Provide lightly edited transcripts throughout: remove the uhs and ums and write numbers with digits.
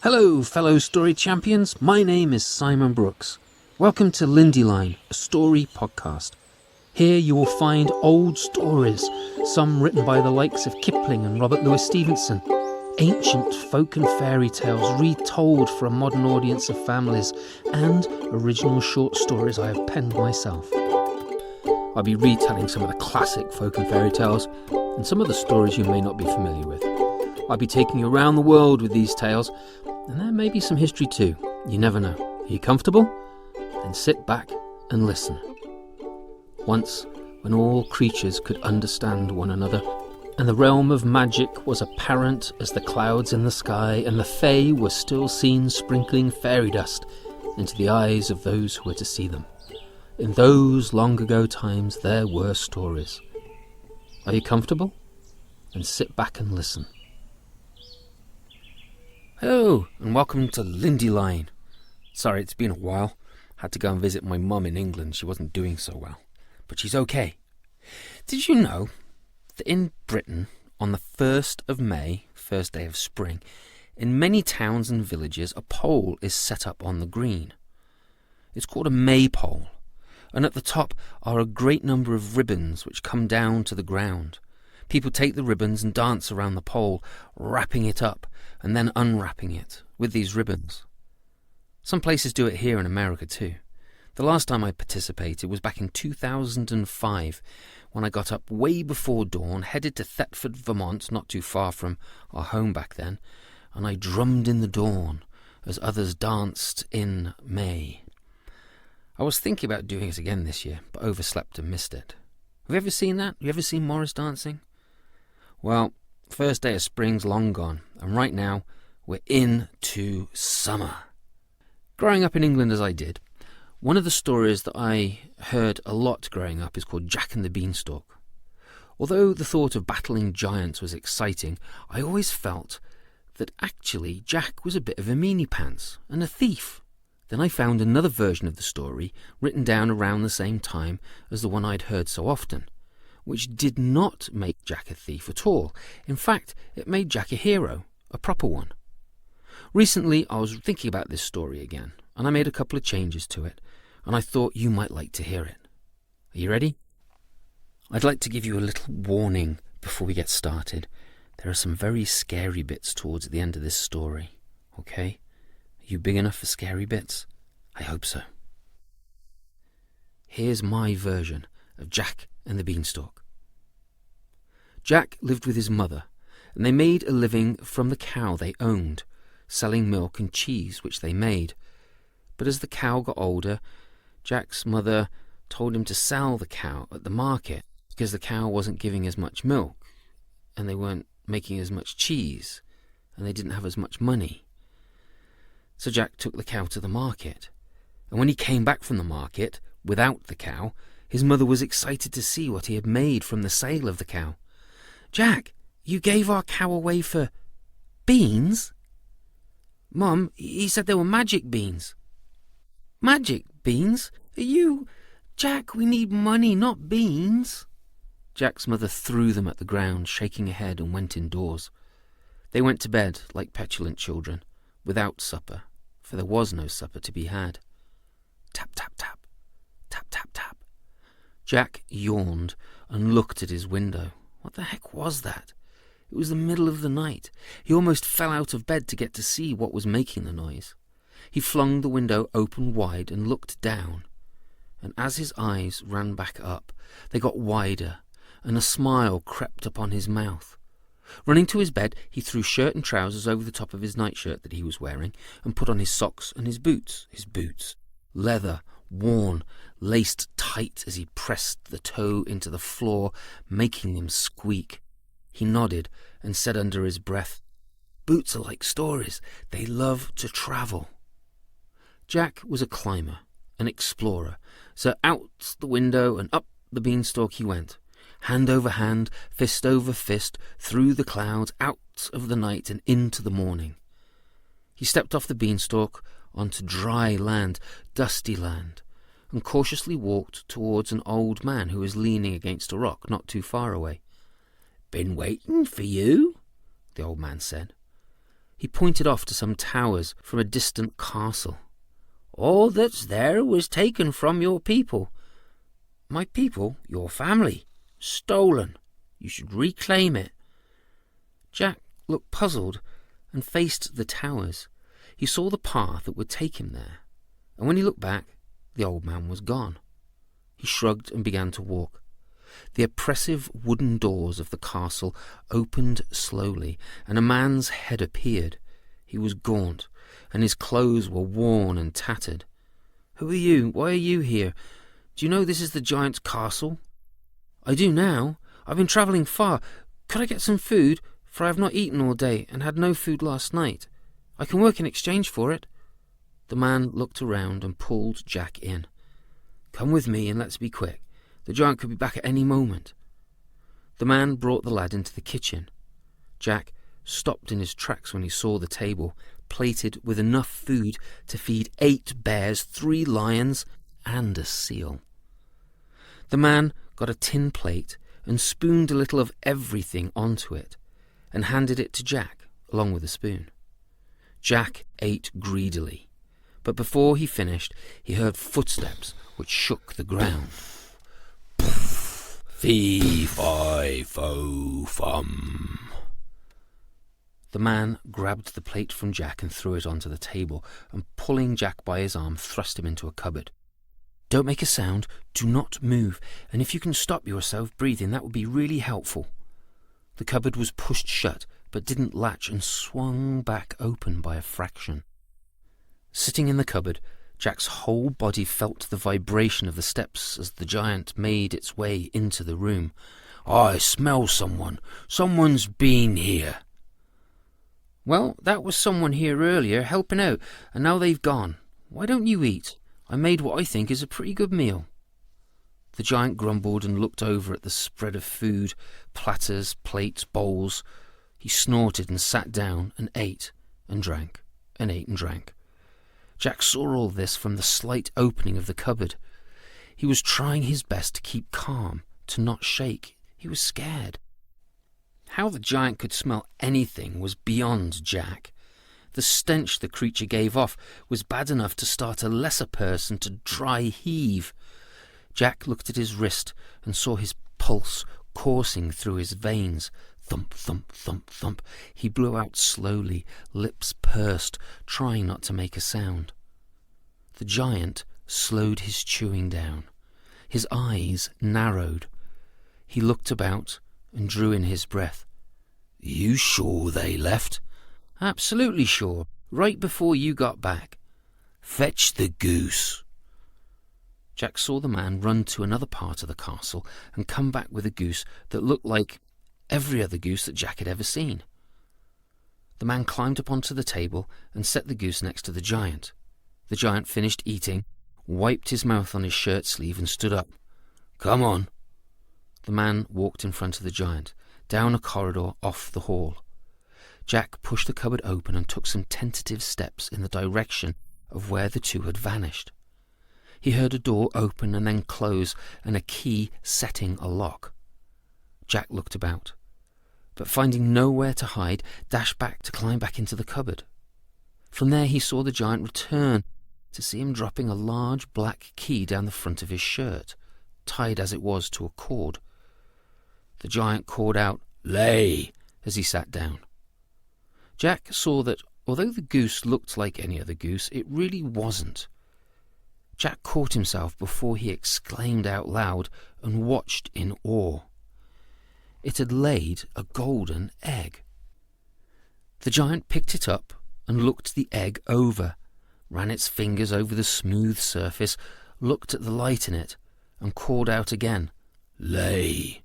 Hello, fellow story champions. My name is Simon Brooks. Welcome to Lindy Line, a story podcast. Here you will find old stories, some written by the likes of Kipling and Robert Louis Stevenson, ancient folk and fairy tales retold for a modern audience of families, and original short stories I have penned myself. I'll be retelling some of the classic folk and fairy tales and some of the stories you may not be familiar with. I'll be taking you around the world with these tales, and there may be some history too. You never know. Are you comfortable? Then sit back and listen. Once, when all creatures could understand one another, and the realm of magic was apparent as the clouds in the sky, and the fae were still seen sprinkling fairy dust into the eyes of those who were to see them. In those long ago times there were stories. Are you comfortable? Then sit back and listen. Hello, and welcome to Lindy Line. Sorry, it's been a while. Had to go and visit my mum in England. She wasn't doing so well, but she's okay. Did you know that in Britain, on the 1st of May, first day of spring, in many towns and villages, a pole is set up on the green. It's called a maypole, and at the top are a great number of ribbons which come down to the ground. People take the ribbons and dance around the pole, wrapping it up and then unwrapping it with these ribbons. Some places do it here in America too. The last time I participated was back in 2005, when I got up way before dawn, headed to Thetford, Vermont, not too far from our home back then, and I drummed in the dawn as others danced in May. I was thinking about doing it again this year, but overslept and missed it. Have you ever seen that? Have you ever seen Morris dancing? Well, first day of spring's long gone, and right now we're into summer. Growing up in England as I did, one of the stories that I heard a lot growing up is called Jack and the Beanstalk. Although the thought of battling giants was exciting, I always felt that actually Jack was a bit of a meanie pants and a thief. Then I found another version of the story written down around the same time as the one I'd heard so often, which did not make Jack a thief at all. In fact, it made Jack a hero, a proper one. Recently, I was thinking about this story again, and I made a couple of changes to it, and I thought you might like to hear it. Are you ready? I'd like to give you a little warning before we get started. There are some very scary bits towards the end of this story, okay? Are you big enough for scary bits? I hope so. Here's my version of Jack and the Beanstalk. Jack lived with his mother, and they made a living from the cow they owned, selling milk and cheese which they made. But as the cow got older, Jack's mother told him to sell the cow at the market because the cow wasn't giving as much milk, and they weren't making as much cheese, and they didn't have as much money. So Jack took the cow to the market, and when he came back from the market without the cow, his mother was excited to see what he had made from the sale of the cow. "Jack, you gave our cow away for beans?" "Mum, he said they were magic beans." "Magic beans? Jack, we need money, not beans." Jack's mother threw them at the ground, shaking her head, and went indoors. They went to bed like petulant children, without supper, for there was no supper to be had. Tap, tap, tap. Tap, tap, tap. Jack yawned and looked at his window. What the heck was that? It was the middle of the night. He almost fell out of bed to get to see what was making the noise. He flung the window open wide and looked down. And as his eyes ran back up, they got wider, and a smile crept upon his mouth. Running to his bed, he threw shirt and trousers over the top of his nightshirt that he was wearing, and put on his socks and his boots. Leather, worn, laced tight as he pressed the toe into the floor, making them squeak. He nodded and said under his breath, "Boots are like stories. They love to travel." Jack was a climber, an explorer, so out the window and up the beanstalk he went, hand over hand, fist over fist, through the clouds, out of the night and into the morning. He stepped off the beanstalk onto dry land, dusty land, and cautiously walked towards an old man who was leaning against a rock not too far away. "Been waiting for you," the old man said. He pointed off to some towers from a distant castle. "All that's there was taken from your people." "My people? Your family? Stolen. You should reclaim it." Jack looked puzzled and faced the towers. He saw the path that would take him there, and when he looked back, the old man was gone. He shrugged and began to walk. The oppressive wooden doors of the castle opened slowly, and a man's head appeared. He was gaunt, and his clothes were worn and tattered. "Who are you? Why are you here? Do you know this is the giant's castle?" "I do now. I've been travelling far. Could I get some food? For I have not eaten all day, and had no food last night. I can work in exchange for it." The man looked around and pulled Jack in. "Come with me, and let's be quick. The giant could be back at any moment." The man brought the lad into the kitchen. Jack stopped in his tracks when he saw the table, plated with enough food to feed 8 bears, 3 lions, and a seal. The man got a tin plate and spooned a little of everything onto it, and handed it to Jack, along with a spoon. Jack ate greedily, but before he finished, he heard footsteps which shook the ground. "Fee, fi, fo, fum." The man grabbed the plate from Jack and threw it onto the table, and pulling Jack by his arm, thrust him into a cupboard. "Don't make a sound, do not move, and if you can stop yourself breathing, that would be really helpful." The cupboard was pushed shut, but didn't latch, and swung back open by a fraction. Sitting in the cupboard, Jack's whole body felt the vibration of the steps as the giant made its way into the room. "I smell someone. Someone's been here." "Well, that was someone here earlier, helping out, and now they've gone. Why don't you eat? I made what I think is a pretty good meal." The giant grumbled and looked over at the spread of food, platters, plates, bowls. He snorted and sat down and ate and drank and ate and drank. Jack saw all this from the slight opening of the cupboard. He was trying his best to keep calm, to not shake. He was scared. How the giant could smell anything was beyond Jack. The stench the creature gave off was bad enough to start a lesser person to dry heave. Jack looked at his wrist and saw his pulse coursing through his veins. Thump, thump, thump, thump. He blew out slowly, lips pursed, trying not to make a sound. The giant slowed his chewing down. His eyes narrowed. He looked about and drew in his breath. "You sure they left?" "Absolutely sure. Right before you got back." "Fetch the goose." Jack saw the man run to another part of the castle and come back with a goose that looked like every other goose that Jack had ever seen. The man climbed up onto the table and set the goose next to the giant. The giant finished eating, wiped his mouth on his shirt sleeve and stood up. "Come on." The man walked in front of the giant, down a corridor off the hall. Jack pushed the cupboard open and took some tentative steps in the direction of where the two had vanished. He heard a door open and then close, and a key setting a lock. Jack looked about, but finding nowhere to hide, dashed back to climb back into the cupboard. From there he saw the giant return, to see him dropping a large black key down the front of his shirt, tied as it was to a cord. The giant called out, "Lay," as he sat down. Jack saw that although the goose looked like any other goose, it really wasn't. Jack caught himself before he exclaimed out loud and watched in awe. It had laid a golden egg. The giant picked it up and looked the egg over, ran its fingers over the smooth surface, looked at the light in it, and called out again, "Lay."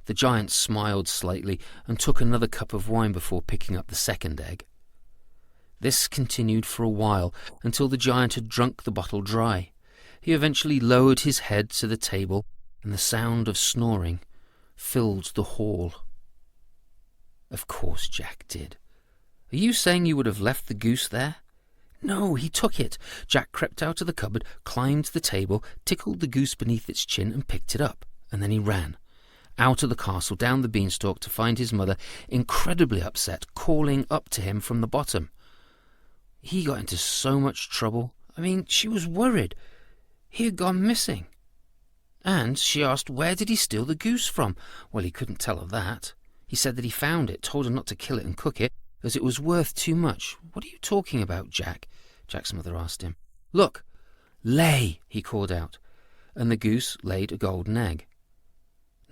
The giant smiled slightly and took another cup of wine before picking up the second egg. This continued for a while, until the giant had drunk the bottle dry. He eventually lowered his head to the table, and the sound of snoring filled the hall. Of course Jack did. "Are you saying you would have left the goose there?" "No, he took it." Jack crept out of the cupboard, climbed the table, tickled the goose beneath its chin and picked it up, and then he ran. out of the castle, down the beanstalk, to find his mother incredibly upset, calling up to him from the bottom. He got into so much trouble. I mean, she was worried. He had gone missing. And she asked where did he steal the goose from. Well, he couldn't tell her that. He said that he found it, told her not to kill it and cook it, as it was worth too much. What are you talking about, Jack? Jack's mother asked him. Look, lay, he called out, and the goose laid a golden egg.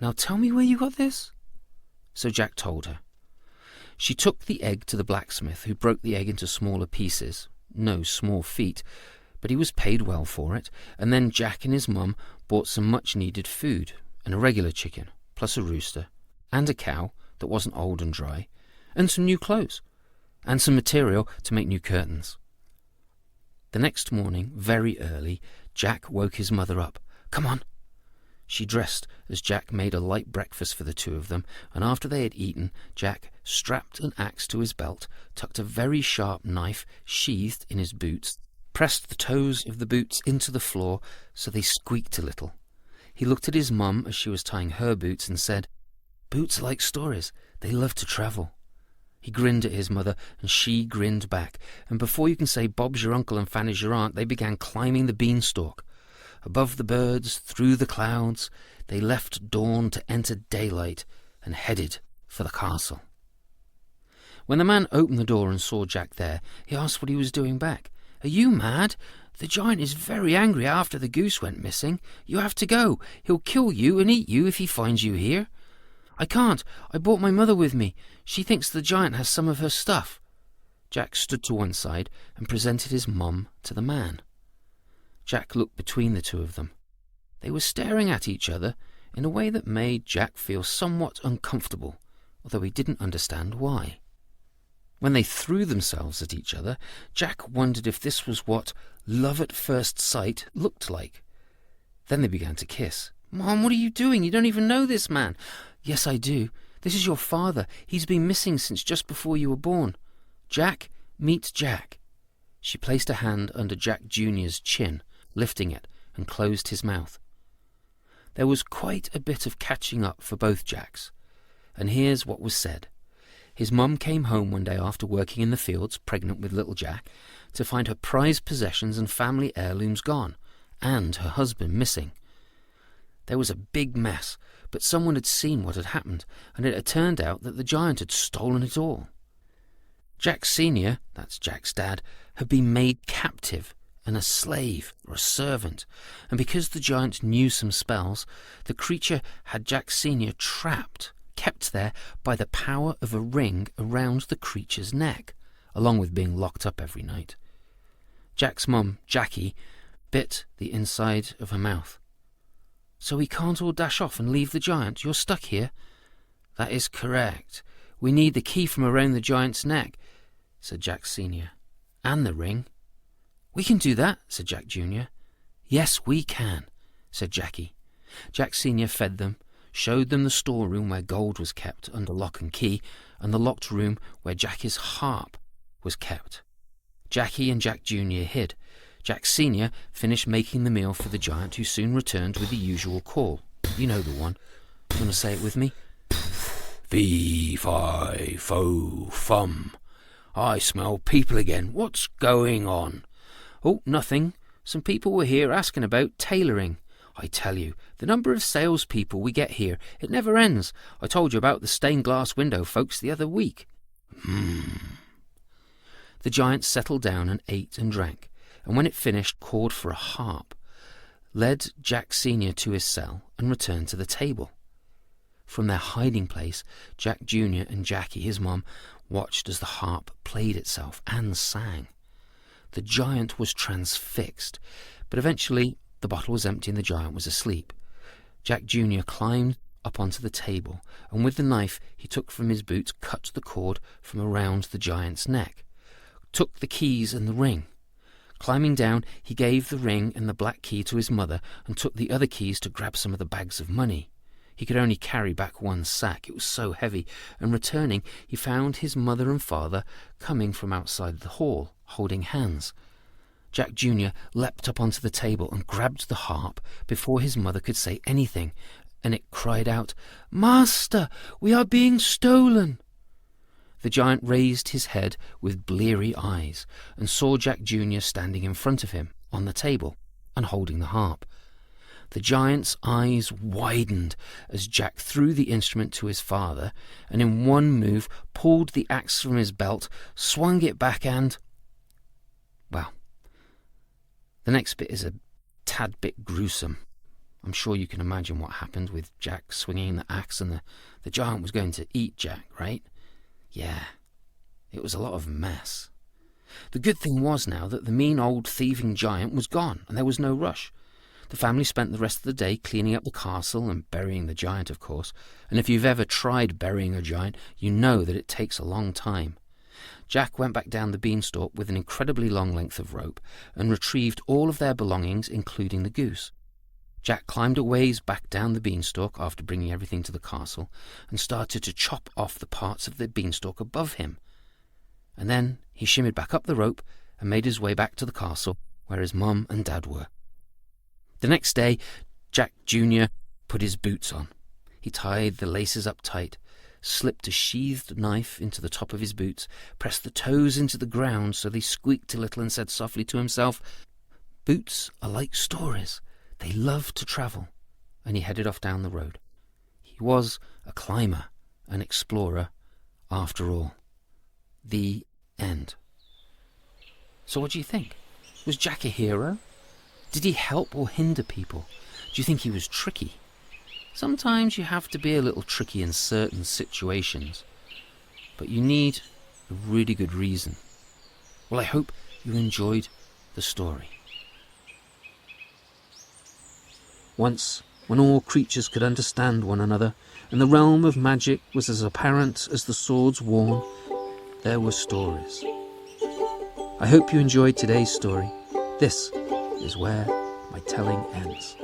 Now tell me where you got this. So Jack told her. She took the egg to the blacksmith, who broke the egg into smaller pieces. No small feat, but he was paid well for it, and then Jack and his mum bought some much-needed food, and a regular chicken, plus a rooster, and a cow that wasn't old and dry, and some new clothes, and some material to make new curtains. The next morning, very early, Jack woke his mother up. Come on. She dressed as Jack made a light breakfast for the two of them, and after they had eaten, Jack strapped an axe to his belt, tucked a very sharp knife sheathed in his boots, pressed the toes of the boots into the floor so they squeaked a little. He looked at his mum as she was tying her boots and said, Boots are like stories. They love to travel. He grinned at his mother, and she grinned back, and before you can say Bob's your uncle and Fanny's your aunt, they began climbing the beanstalk. Above the birds, through the clouds, they left dawn to enter daylight and headed for the castle. When the man opened the door and saw Jack there, he asked what he was doing back. Are you mad? The giant is very angry after the goose went missing. You have to go. He'll kill you and eat you if he finds you here. I can't. I brought my mother with me. She thinks the giant has some of her stuff. Jack stood to one side and presented his mum to the man. Jack looked between the two of them. They were staring at each other in a way that made Jack feel somewhat uncomfortable, although he didn't understand why. When they threw themselves at each other, Jack wondered if this was what love at first sight looked like. Then they began to kiss. Mom, what are you doing? You don't even know this man. Yes, I do. This is your father. He's been missing since just before you were born. Jack, meet Jack. She placed a hand under Jack Jr.'s chin, lifting it, and closed his mouth. There was quite a bit of catching up for both Jacks, and here's what was said. His mum came home one day after working in the fields, pregnant with little Jack, to find her prized possessions and family heirlooms gone, and her husband missing. There was a big mess, but someone had seen what had happened, and it had turned out that the giant had stolen it all. Jack Sr., that's Jack's dad, had been made captive and a slave or a servant, and because the giant knew some spells, the creature had Jack Sr. trapped, kept there by the power of a ring around the creature's neck, along with being locked up every night. Jack's mum, Jackie, bit the inside of her mouth. So we can't all dash off and leave the giant? You're stuck here? That is correct. We need the key from around the giant's neck, said Jack Sr. And the ring. We can do that, said Jack Jr. Yes, we can, said Jackie. Jack Sr. fed them, showed them the storeroom where gold was kept under lock and key, and the locked room where Jackie's harp was kept. Jackie and Jack Jr. hid. Jack Sr. finished making the meal for the giant, who soon returned with the usual call. You know the one. You want to say it with me? Fee, fi, fo, fum. I smell people again. What's going on? Oh, nothing. Some people were here asking about tailoring. I tell you, the number of salespeople we get here, it never ends. I told you about the stained glass window folks the other week. The giant settled down and ate and drank, and when it finished called for a harp, led Jack Sr. to his cell and returned to the table. From their hiding place, Jack Jr. and Jackie, his mum, watched as the harp played itself and sang. The giant was transfixed, but eventually the bottle was empty and the giant was asleep. Jack Jr. climbed up onto the table, and with the knife he took from his boots cut the cord from around the giant's neck, took the keys and the ring. Climbing down, he gave the ring and the black key to his mother and took the other keys to grab some of the bags of money. He could only carry back one sack, it was so heavy, and returning, he found his mother and father coming from outside the hall, holding hands. Jack Jr. leapt up onto the table and grabbed the harp before his mother could say anything, and it cried out, "Master, we are being stolen!" The giant raised his head with bleary eyes and saw Jack Jr. standing in front of him on the table and holding the harp. The giant's eyes widened as Jack threw the instrument to his father and in one move pulled the axe from his belt, swung it back and... well, the next bit is a tad bit gruesome. I'm sure you can imagine what happened with Jack swinging the axe and the giant was going to eat Jack, right? Yeah, it was a lot of mess. The good thing was now that the mean old thieving giant was gone and there was no rush. The family spent the rest of the day cleaning up the castle and burying the giant, of course, and if you've ever tried burying a giant, you know that it takes a long time. Jack went back down the beanstalk with an incredibly long length of rope and retrieved all of their belongings, including the goose. Jack climbed a ways back down the beanstalk after bringing everything to the castle and started to chop off the parts of the beanstalk above him. And then he shimmied back up the rope and made his way back to the castle where his mum and dad were. The next day, Jack Jr. put his boots on. He tied the laces up tight, slipped a sheathed knife into the top of his boots, pressed the toes into the ground so they squeaked a little and said softly to himself, "Boots are like stories. They love to travel," and he headed off down the road. He was a climber, an explorer, after all. The end. So what do you think? Was Jack a hero? Did he help or hinder people? Do you think he was tricky? Sometimes you have to be a little tricky in certain situations, but you need a really good reason. Well, I hope you enjoyed the story. Once, when all creatures could understand one another, and the realm of magic was as apparent as the swords worn, there were stories. I hope you enjoyed today's story. This is where my telling ends.